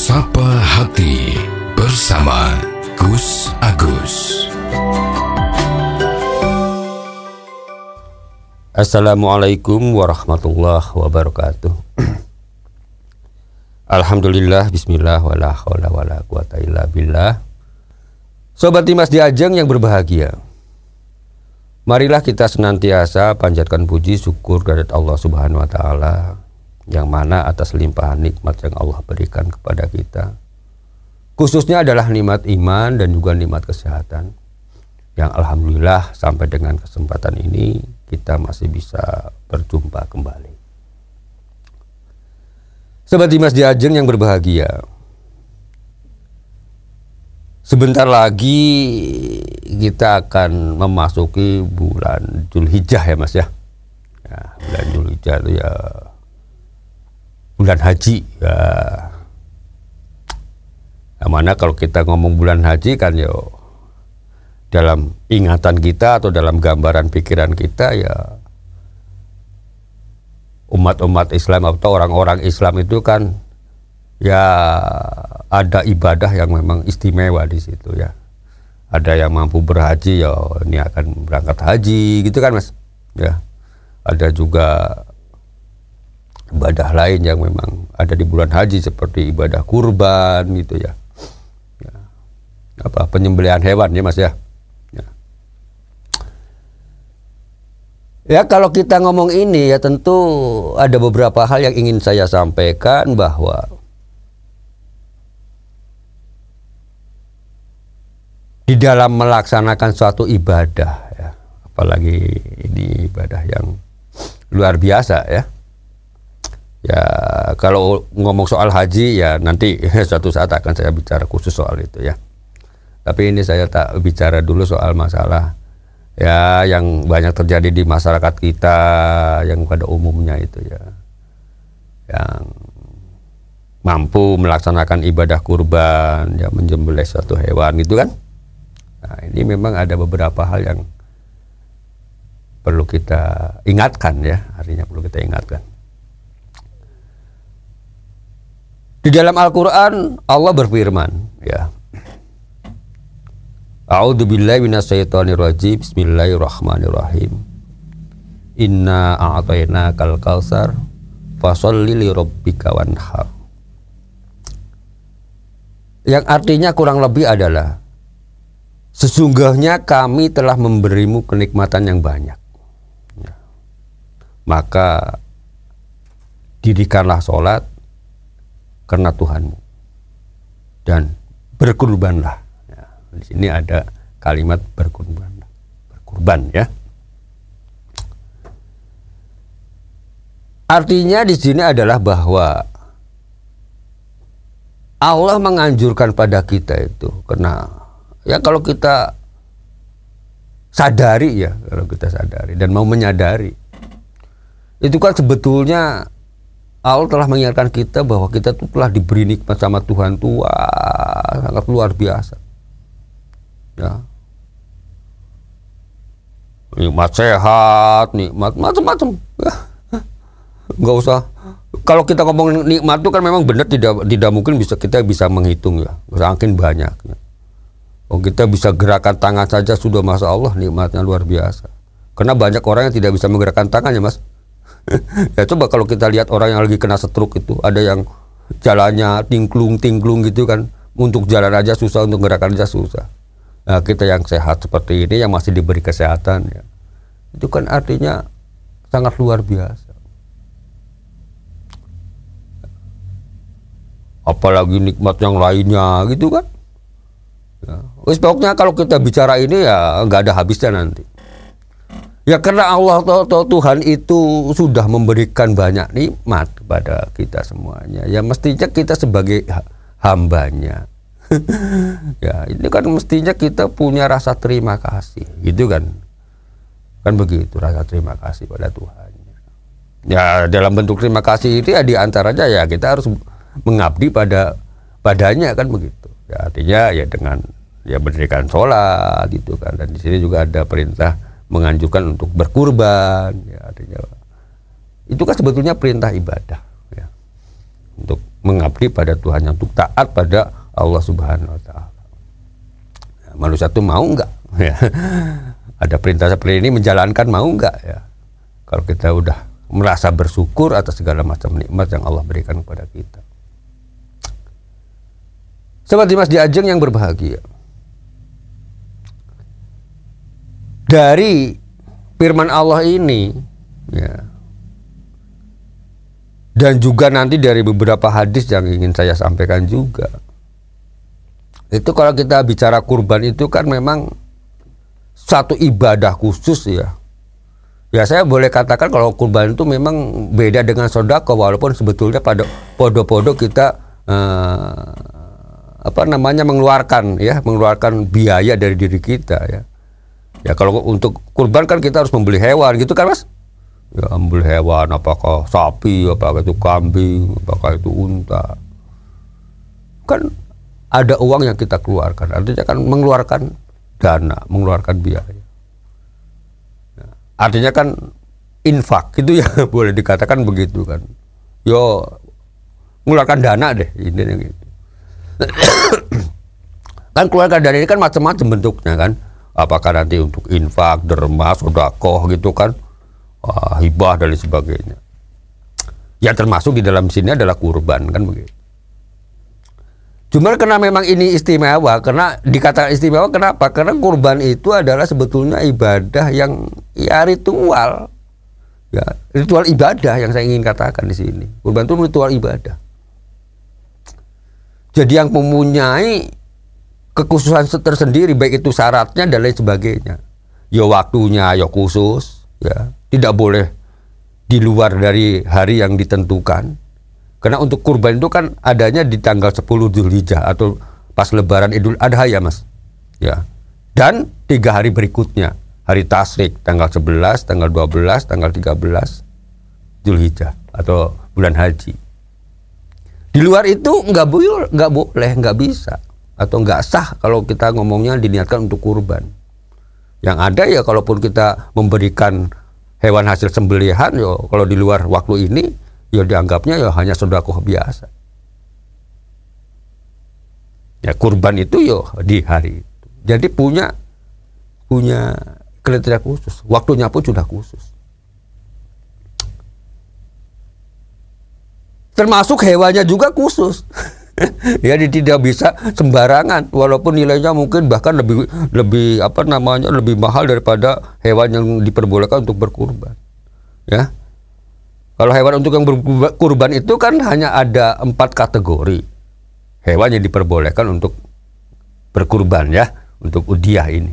Sapa Hati bersama Gus Agus. Assalamualaikum warahmatullahi wabarakatuh. Alhamdulillah, bismillah, wala haula wala quwata illa billah. Sobat Dimas Diajeng yang berbahagia, marilah kita senantiasa panjatkan puji syukur kehadirat Allah Subhanahu wa taala, yang mana atas limpahan nikmat yang Allah berikan kepada kita, khususnya adalah nikmat iman dan juga nikmat kesehatan, yang alhamdulillah sampai dengan kesempatan ini kita masih bisa berjumpa kembali. Sobat Dimas Diajeng yang berbahagia, sebentar lagi kita akan memasuki bulan Dzulhijjah ya Mas ya. Bulan Dzulhijjah itu ya bulan haji ya. Yang mana kalau kita ngomong bulan haji kan ya dalam ingatan kita atau dalam gambaran pikiran kita ya umat-umat Islam atau orang-orang Islam itu kan ya ada ibadah yang memang istimewa di situ ya. Ada yang mampu berhaji ya ini akan berangkat haji gitu kan Mas ya. Ada juga ibadah lain yang memang ada di bulan haji seperti ibadah kurban gitu ya. Apa penyembelihan hewan ya Mas ya. Ya kalau kita ngomong ini ya tentu ada beberapa hal yang ingin saya sampaikan, bahwa di dalam melaksanakan suatu ibadah ya, apalagi ini ibadah yang luar biasa ya. Ya kalau ngomong soal haji ya nanti suatu saat akan saya bicara khusus soal itu ya. Tapi ini saya tak bicara dulu soal masalah ya yang banyak terjadi di masyarakat kita yang pada umumnya itu ya, yang mampu melaksanakan ibadah kurban ya, menyembelih suatu hewan gitu kan. Nah, ini memang ada beberapa hal yang perlu kita ingatkan ya, artinya perlu kita ingatkan. Di dalam Al-Quran Allah berfirman ya, A'udzubillahi minasyaitonirrajim. Bismillahirrahmanirrahim. Inna a'tainakal kautsar fasholli lirabbika wanhar. Yang artinya kurang lebih adalah sesungguhnya kami telah memberimu kenikmatan yang banyak ya. Maka dirikanlah sholat karena Tuhanmu dan berkurbanlah. Di sini ada kalimat berkurban ya. Artinya di sini adalah bahwa Allah menganjurkan pada kita itu, karena ya kalau kita sadari ya, kalau kita sadari dan mau menyadari, itu kan sebetulnya Allah telah mengingatkan kita bahwa kita tuh telah diberi nikmat sama Tuhan tua sangat luar biasa. Ya, nikmat sehat, nikmat macam-macam. Nggak usah. Kalau kita ngomong nikmat itu kan memang benar tidak mungkin kita bisa menghitung ya, saking banyaknya. Oh, kita bisa gerakan tangan saja sudah masya Allah nikmatnya luar biasa. Karena banyak orang yang tidak bisa menggerakkan tangannya Mas. Ya coba kalau kita lihat orang yang lagi kena stroke itu, ada yang jalannya tingklung gitu kan, untuk jalan aja susah, untuk gerakan aja susah. Nah, kita yang sehat seperti ini, yang masih diberi kesehatan ya, itu kan artinya sangat luar biasa. Apalagi nikmat yang lainnya gitu kan ya. Pokoknya kalau kita bicara ini ya nggak ada habisnya nanti ya, karena Allah atau Tuhan itu sudah memberikan banyak nikmat kepada kita semuanya ya, mestinya kita sebagai hambanya ya ini kan mestinya kita punya rasa terima kasih gitu kan begitu, rasa terima kasih pada Tuhan ya. Dalam bentuk terima kasih itu ya diantaranya ya kita harus mengabdi padanya kan begitu ya, artinya ya dengan ya mendirikan sholat gitu kan, dan di sini juga ada perintah menganjurkan untuk berkurban ya, artinya itu kan sebetulnya perintah ibadah ya, untuk mengabdi pada Tuhan, untuk taat pada Allah Subhanahu wa taala. Ya, manusia itu mau enggak ya? Ada perintah seperti ini menjalankan, mau enggak ya? Kalau kita udah merasa bersyukur atas segala macam nikmat yang Allah berikan kepada kita. Sobat Dimas di Ajeng yang berbahagia, dari firman Allah ini ya, dan juga nanti dari beberapa hadis yang ingin saya sampaikan juga, itu kalau kita bicara kurban itu kan memang satu ibadah khusus ya. Ya saya boleh katakan kalau kurban itu memang beda dengan sedekah, walaupun sebetulnya pada podo-podo kita mengeluarkan biaya dari diri kita ya. Ya kalau untuk kurban kan kita harus membeli hewan gitu kan Mas? Ya membeli hewan, apakah sapi, apakah itu kambing, apakah itu unta. Kan ada uang yang kita keluarkan, artinya kan mengeluarkan dana, mengeluarkan biaya. Ya, artinya kan infak gitu ya, boleh dikatakan begitu kan. Yo mengeluarkan dana deh, intinya gitu. Kan keluarga dana ini kan macam-macam bentuknya kan, apakah nanti untuk infak, derma, sedekah gitu kan, hibah dan lain sebagainya. Ya termasuk di dalam sini adalah kurban kan begitu. Cuma karena memang ini istimewa, karena dikatakan istimewa kenapa? Karena kurban itu adalah sebetulnya ibadah yang ya ritual, ya ritual ibadah yang saya ingin katakan di sini. Kurban itu ritual ibadah. Jadi yang mempunyai kekhususan tersendiri, baik itu syaratnya dan lain sebagainya. Ya waktunya ya khusus, ya tidak boleh di luar dari hari yang ditentukan. Karena untuk kurban itu kan adanya di tanggal 10 Dzulhijjah atau pas Lebaran Idul Adha ya Mas. Ya. Dan 3 hari berikutnya, hari Tasyrik tanggal 11, tanggal 12, tanggal 13 Dzulhijjah atau bulan haji. Di luar itu nggak boleh, nggak bisa atau nggak sah kalau kita ngomongnya diniatkan untuk kurban. Yang ada ya kalaupun kita memberikan hewan hasil sembelihan, yo kalau di luar waktu ini, yo dianggapnya ya hanya sedekah biasa. Ya kurban itu yo di hari itu. Jadi punya kriteria khusus, waktunya pun sudah khusus. Termasuk hewannya juga khusus. Ya tidak bisa sembarangan, walaupun nilainya mungkin bahkan lebih lebih mahal daripada hewan yang diperbolehkan untuk berkurban. Ya. Kalau hewan untuk yang berkurban itu kan hanya ada 4 kategori hewan yang diperbolehkan untuk berkurban ya, untuk udhiyah ini.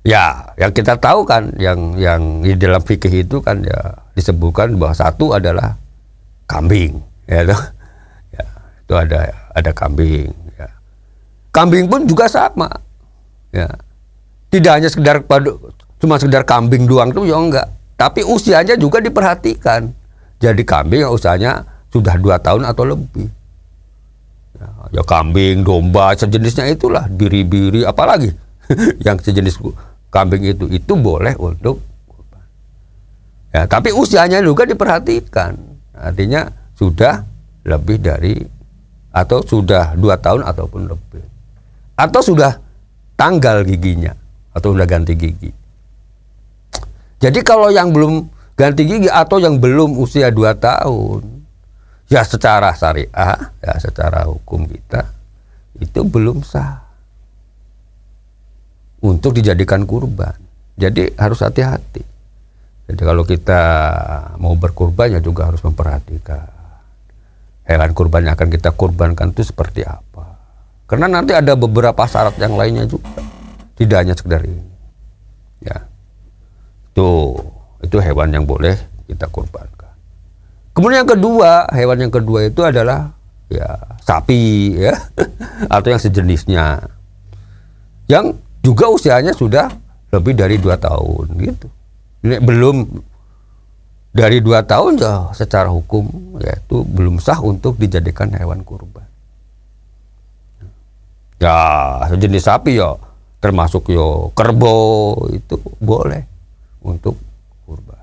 Ya, yang kita tahu kan yang di dalam fikih itu kan ya disebutkan bahwa satu adalah kambing, ya toh. Ya, itu ada kambing. Ya. Kambing pun juga sama, ya. Tidak hanya cuma sekedar kambing doang tuh ya enggak, tapi usianya juga diperhatikan. Jadi kambing yang usianya sudah 2 tahun atau lebih. Ya kambing, domba, sejenisnya itulah, biri-biri, apalagi yang sejenis kambing itu boleh untuk kurban. Ya, tapi usianya juga diperhatikan. Artinya sudah lebih dari atau sudah 2 tahun ataupun lebih, atau sudah tanggal giginya atau sudah ganti gigi. Jadi kalau yang belum ganti gigi atau yang belum usia 2 tahun, ya secara syariah, ya secara hukum kita itu belum sah untuk dijadikan kurban. Jadi harus hati-hati. Jadi kalau kita mau berkurban ya juga harus memperhatikan hewan kurban yang akan kita kurbankan itu seperti apa. Karena nanti ada beberapa syarat yang lainnya juga, tidak hanya sekedar ini. Ya, itu hewan yang boleh kita kurbankan. Kemudian yang kedua, hewan yang kedua itu adalah ya sapi ya atau yang sejenisnya, yang juga usianya sudah lebih dari 2 tahun gitu. Ini belum dari 2 tahun ya secara hukum yaitu belum sah untuk dijadikan hewan kurban. Ya sejenis sapi ya termasuk yo kerbau itu boleh untuk kurban.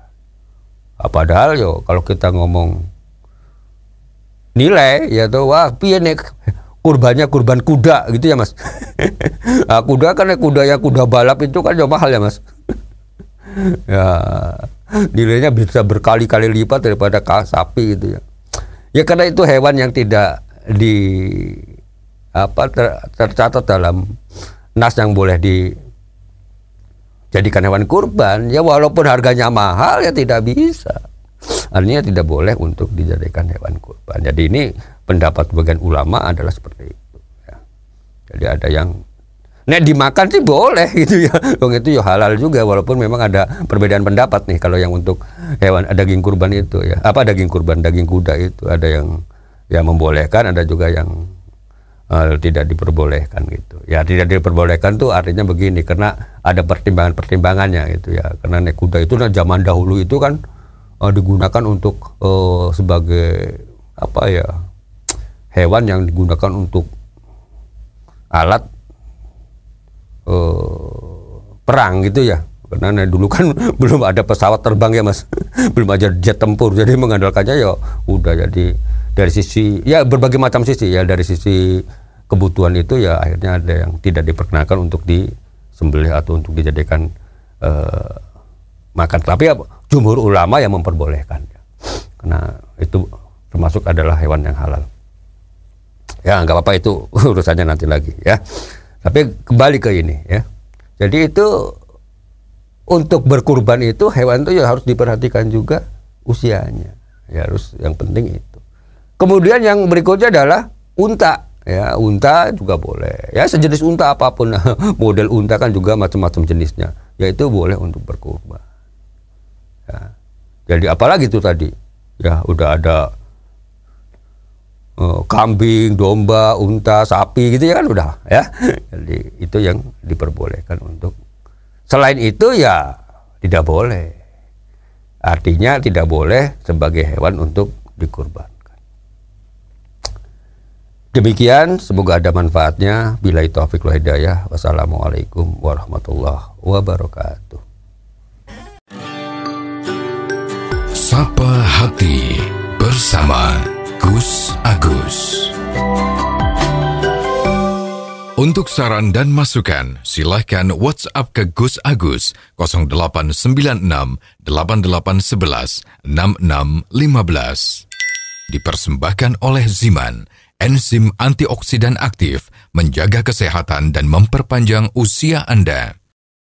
Padahal yo kalau kita ngomong nilai ya tuh, wah piye nek kurbannya kurban kuda gitu ya Mas. Nah, kuda kan yang kuda balap itu kan jauh mahal ya Mas. Ya nilainya bisa berkali-kali lipat daripada sapi gitu ya. Ya karena itu hewan yang tidak tercatat dalam nas yang boleh dijadikan hewan kurban, ya walaupun harganya mahal ya tidak bisa. Artinya tidak boleh untuk dijadikan hewan kurban. Jadi ini pendapat bagian ulama adalah seperti itu. Ya. Jadi ada yang dimakan sih boleh gitu ya. Itu ya halal juga, walaupun memang ada perbedaan pendapat nih kalau yang untuk hewan daging kurban itu ya. Daging kurban, daging kuda itu ada yang membolehkan, ada juga yang tidak diperbolehkan gitu. Ya tidak diperbolehkan tuh artinya begini, karena ada pertimbangannya gitu ya. Karena kuda itu zaman dahulu itu kan digunakan untuk sebagai hewan yang digunakan untuk alat perang gitu ya. Karena dulu kan belum ada pesawat terbang ya Mas. Belum ada jet tempur, jadi mengandalkannya ya udah. Jadi dari sisi ya berbagai macam sisi ya, dari sisi kebutuhan itu ya akhirnya ada yang tidak diperkenalkan untuk disembelih atau untuk dijadikan makan. Tapi ya jumhur ulama yang memperbolehkan ya. Karena itu termasuk adalah hewan yang halal. Ya nggak apa-apa, itu urusannya nanti lagi ya. Tapi kembali ke ini ya. Jadi itu untuk berkurban itu hewan itu ya harus diperhatikan juga usianya. Ya harus, yang penting itu. Kemudian yang berikutnya adalah unta. Ya, unta juga boleh. Ya, sejenis unta apapun. Model unta kan juga macam-macam jenisnya. Ya itu boleh untuk berkurban. Ya. Jadi apalagi itu tadi. Ya, udah ada kambing, domba, unta, sapi gitu ya kan udah ya. Jadi itu yang diperbolehkan untuk. Selain itu ya tidak boleh. Artinya tidak boleh sebagai hewan untuk dikurbankan. Demikian, semoga ada manfaatnya. Billahi taufiq wal hidayah. Wassalamualaikum warahmatullahi wabarakatuh. Sapa Hati bersama Gus Agus. Untuk saran dan masukan, silahkan WhatsApp ke Gus Agus 0896 8811 6615. Dipersembahkan oleh Ziman, enzim antioksidan aktif, menjaga kesehatan dan memperpanjang usia Anda.